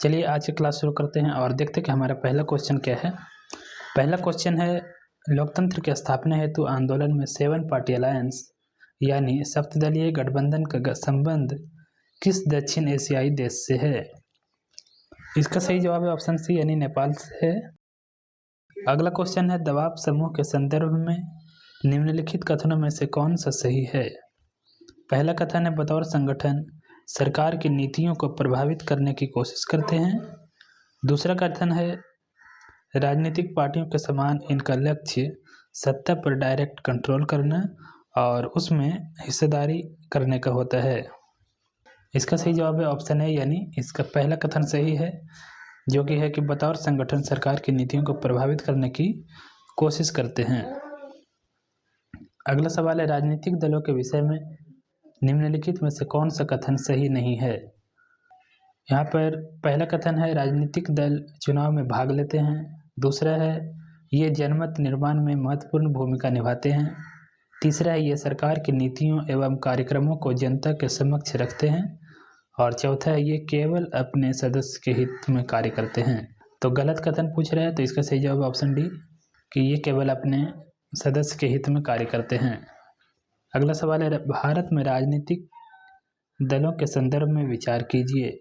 चलिए आज की क्लास शुरू करते हैं और देखते हैं कि हमारा पहला क्वेश्चन क्या है। पहला क्वेश्चन है, लोकतंत्र की स्थापना हेतु आंदोलन में 7 पार्टी अलायंस यानी सप्तदलीय गठबंधन का संबंध किस दक्षिण एशियाई देश से है? इसका सही जवाब है ऑप्शन सी यानी नेपाल से है। अगला क्वेश्चन है, दबाव समूह के संदर्भ में निम्नलिखित कथनों में से कौन सा सही है? पहला कथन है, बतौर संगठन सरकार की नीतियों को प्रभावित करने की कोशिश करते हैं। दूसरा कथन है, राजनीतिक पार्टियों के समान इनका लक्ष्य सत्ता पर डायरेक्ट कंट्रोल करना और उसमें हिस्सेदारी करने का होता है। इसका सही जवाब है ऑप्शन ए यानी इसका पहला कथन सही है, जो कि है कि बतौर संगठन सरकार की नीतियों को प्रभावित करने की कोशिश करते हैं। अगला सवाल है, राजनीतिक दलों के विषय में निम्नलिखित में से कौन सा कथन सही नहीं है? यहाँ पर पहला कथन है, राजनीतिक दल चुनाव में भाग लेते हैं। दूसरा है, ये जनमत निर्माण में महत्वपूर्ण भूमिका निभाते हैं। तीसरा है, ये सरकार की नीतियों एवं कार्यक्रमों को जनता के समक्ष रखते हैं। और चौथा है, ये केवल अपने सदस्य के हित में कार्य करते हैं। तो गलत कथन पूछ रहे हैं, तो इसका सही जवाब ऑप्शन डी कि ये केवल अपने सदस्य के हित में कार्य करते हैं। अगला सवाल है, भारत में राजनीतिक दलों के संदर्भ में विचार कीजिए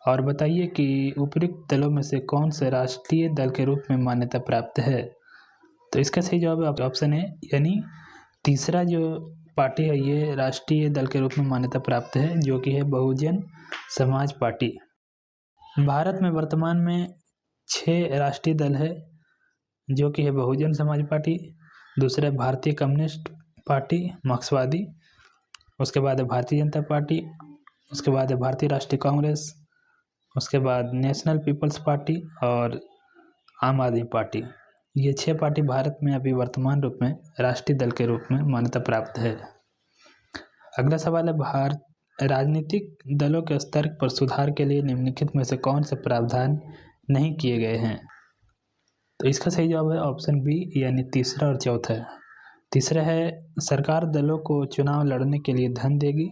और बताइए कि उपयुक्त दलों में से कौन से राष्ट्रीय दल के रूप में मान्यता प्राप्त है। तो इसका सही जवाब है ऑप्शन है यानी तीसरा जो पार्टी है ये राष्ट्रीय दल के रूप में मान्यता प्राप्त है, जो कि है बहुजन समाज पार्टी। भारत में वर्तमान में 6 राष्ट्रीय दल है, जो कि है बहुजन समाज पार्टी, दूसरा भारतीय कम्युनिस्ट पार्टी मार्क्सवादी, उसके बाद है भारतीय जनता पार्टी, उसके बाद है भारतीय राष्ट्रीय कांग्रेस, उसके बाद नेशनल पीपल्स पार्टी और आम आदमी पार्टी। ये 6 पार्टी भारत में अभी वर्तमान रूप में राष्ट्रीय दल के रूप में मान्यता प्राप्त है। अगला सवाल है, राजनीतिक दलों के स्तर पर सुधार के लिए निम्नलिखित में से कौन से प्रावधान नहीं किए गए हैं? तो इसका सही जवाब है ऑप्शन बी यानी तीसरा और चौथा। तीसरा है, सरकार दलों को चुनाव लड़ने के लिए धन देगी।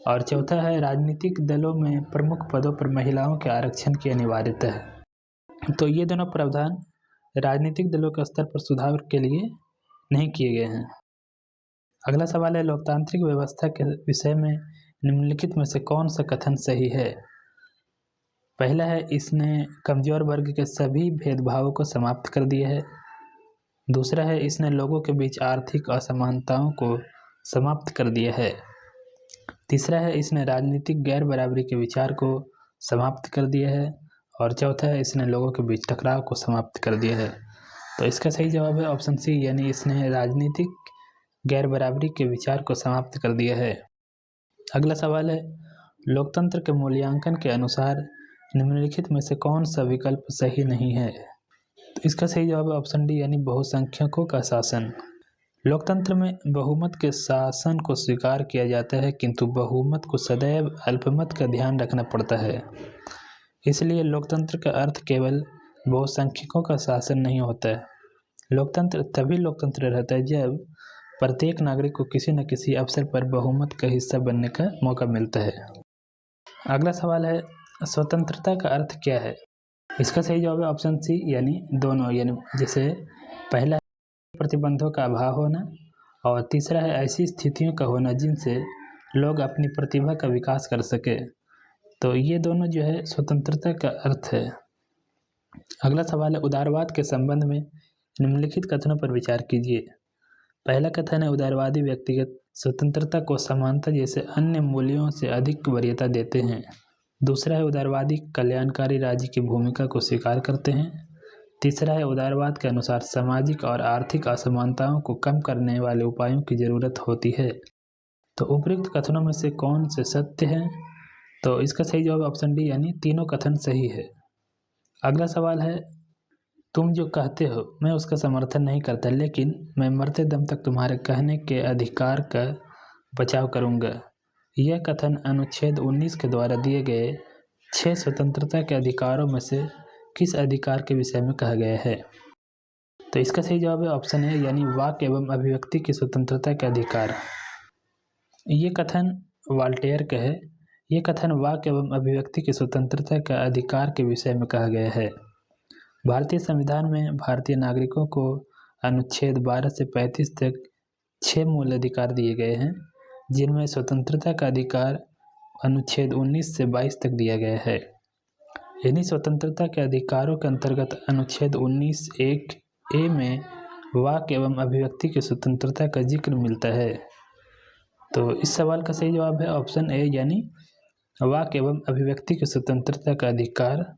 और चौथा है, राजनीतिक दलों में प्रमुख पदों पर महिलाओं के आरक्षण की अनिवार्यता है। तो ये दोनों प्रावधान राजनीतिक दलों के स्तर पर सुधार के लिए नहीं किए गए हैं। अगला सवाल है, लोकतांत्रिक व्यवस्था के विषय में निम्नलिखित में से कौन सा कथन सही है? पहला है, इसने कमजोर वर्ग के सभी भेदभावों को समाप्त कर दिया है। दूसरा है, इसने लोगों के बीच आर्थिक असमानताओं को समाप्त कर दिया है। तीसरा है, इसने राजनीतिक गैर बराबरी के विचार को समाप्त कर दिया है। और चौथा है, इसने लोगों के बीच टकराव को समाप्त कर दिया है। तो इसका सही जवाब है ऑप्शन सी यानी इसने राजनीतिक गैर बराबरी के विचार को समाप्त कर दिया है। अगला सवाल है, लोकतंत्र के मूल्यांकन के अनुसार निम्नलिखित में से कौन सा विकल्प सही नहीं है? तो इसका सही जवाब है ऑप्शन डी यानी बहुसंख्यकों का शासन। लोकतंत्र में बहुमत के शासन को स्वीकार किया जाता है, किंतु बहुमत को सदैव अल्पमत का ध्यान रखना पड़ता है। इसलिए लोकतंत्र का अर्थ केवल बहुसंख्यकों का शासन नहीं होता है। लोकतंत्र तभी लोकतंत्र रहता है जब प्रत्येक नागरिक को किसी न किसी अवसर पर बहुमत का हिस्सा बनने का मौका मिलता है। अगला सवाल है, स्वतंत्रता का अर्थ क्या है? इसका सही जवाब है ऑप्शन सी यानी दोनों, यानी जैसे पहला प्रतिबंधों का अभाव होना और तीसरा है ऐसी स्थितियों का होना जिनसे लोग अपनी प्रतिभा का विकास कर सके। तो ये दोनों जो है स्वतंत्रता का अर्थ है। अगला सवाल है, उदारवाद के संबंध में निम्नलिखित कथनों पर विचार कीजिए। पहला कथन है, उदारवादी व्यक्तिगत स्वतंत्रता को समानता जैसे अन्य मूल्यों से अधिक वरीयता देते हैं। दूसरा है, उदारवादी कल्याणकारी राज्य की भूमिका को स्वीकार करते हैं। तीसरा है, उदारवाद के अनुसार सामाजिक और आर्थिक असमानताओं को कम करने वाले उपायों की जरूरत होती है। तो उपयुक्त कथनों में से कौन से सत्य हैं? तो इसका सही जवाब ऑप्शन डी यानी तीनों कथन सही है। अगला सवाल है, तुम जो कहते हो मैं उसका समर्थन नहीं करता, लेकिन मैं मरते दम तक तुम्हारे कहने के अधिकार का बचाव करूंगा। यह कथन अनुच्छेद 19 के द्वारा दिए गए 6 स्वतंत्रता के अधिकारों में से किस अधिकार के विषय में कहा गया है? तो इसका सही जवाब है ऑप्शन है यानी वाक एवं अभिव्यक्ति की स्वतंत्रता के अधिकार। ये कथन वाल्टेयर का है। ये कथन वाक एवं अभिव्यक्ति की स्वतंत्रता का अधिकार के विषय में कहा गया है। भारतीय संविधान में भारतीय नागरिकों को अनुच्छेद 12 से 35 तक 6 मूल अधिकार दिए गए हैं, जिनमें स्वतंत्रता का अधिकार अनुच्छेद 19 से 22 तक दिया गया है। इन्हीं स्वतंत्रता के अधिकारों के अंतर्गत अनुच्छेद 19(1)(a) में वाक एवं अभिव्यक्ति की स्वतंत्रता का जिक्र मिलता है। तो इस सवाल का सही जवाब है ऑप्शन ए, यानी वाक एवं अभिव्यक्ति की स्वतंत्रता का अधिकार